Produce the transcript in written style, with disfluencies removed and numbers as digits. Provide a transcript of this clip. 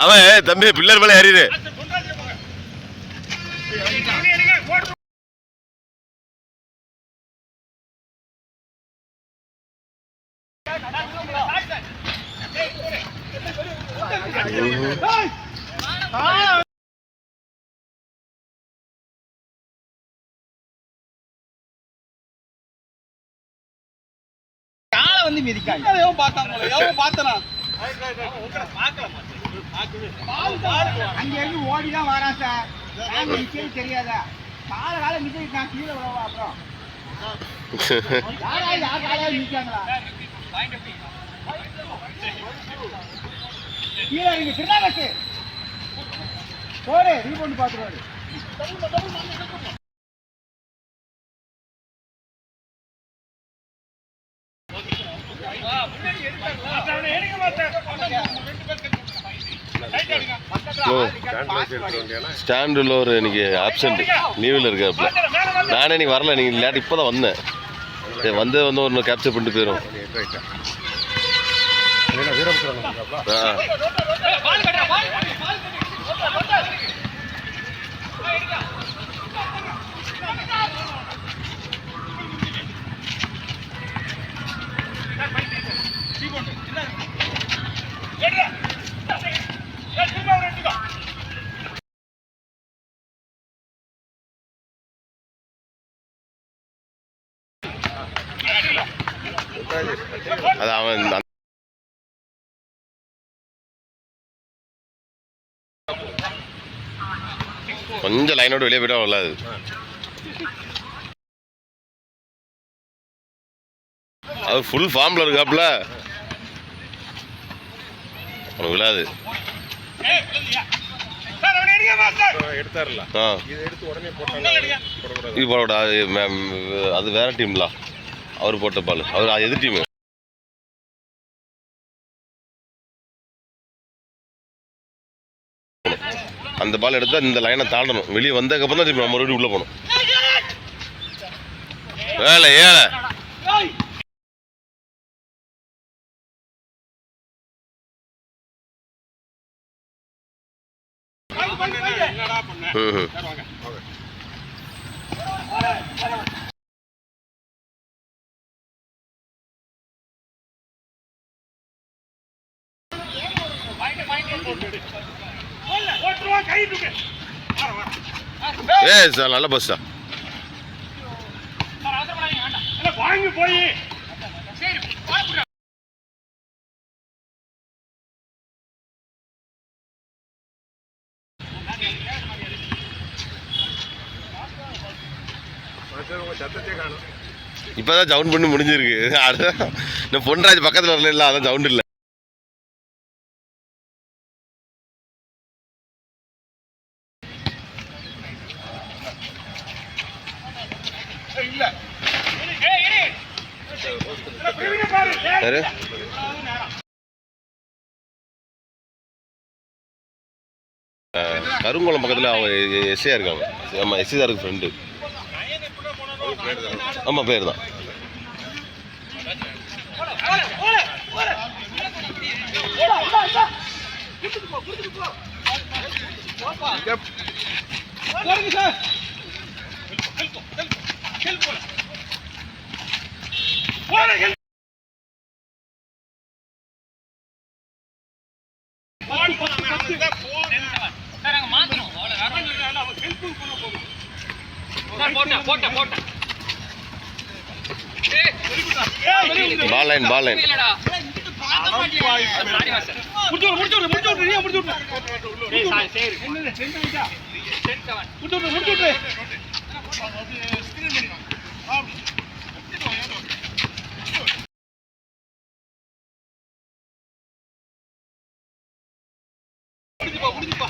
அவன் தம்பி பில்லர் மேல ஏறிடு. வந்து மிதிக்காங்க அங்க இருந்து ஓடிதான் வரான் சார். தெரியாதா கால மிதிக்கான் கீழே விடவா அப்புறம் மிதிக்காங்களா கீழே இங்க திருநாகத்து போடு ரீபவுண்ட் பாத்துருவாரு. ஸ்டாண்டில் ஒரு இன்னைக்கு ஆப்சண்ட் லீவில் இருக்காப்புல. நானே இன்னைக்கு வரல, நீங்கள் லேட் இப்போ தான் வந்தேன். சரி வந்து ஒரு கேப்சர் பண்ணிட்டு போயிடும். அது அவன் கொஞ்சம் லைனோட வெளியே போயிட்டா விழாது. அது ஃபுல் ஃபார்ம்ல இருக்காப்புல, விழாது. இது போடக்கூடாது, அது வேற டீம்ல அவர் போட்ட பால், அவர் எதிர் டீமு. அந்த பால் எடுத்தா இந்த லைனை தாண்டணும், வெளியே வந்ததுக்கப்புறம் தான் திரும்பி நம்ம மறுபடியும் உள்ள போகணும். வேலை ஏழை சார் நல்ல பஸ் சார். வாங்கி போய் இப்பதான் சவுண்ட் பண்ணி முடிஞ்சிருக்கு. இந்த பொன்ராஜ் பக்கத்துல வரல, அதான் சவுண்ட் இல்லை. கருங்குளம் பக்கத்தில் அவங்க எஸ்ஐயா இருக்காங்க. ஆமாம், எஸ்ஐ தான் இருக்கு ஃப்ரெண்டு. ஆமாம், பேர் தான். பால் லைன் முடிஞ்சுப்பா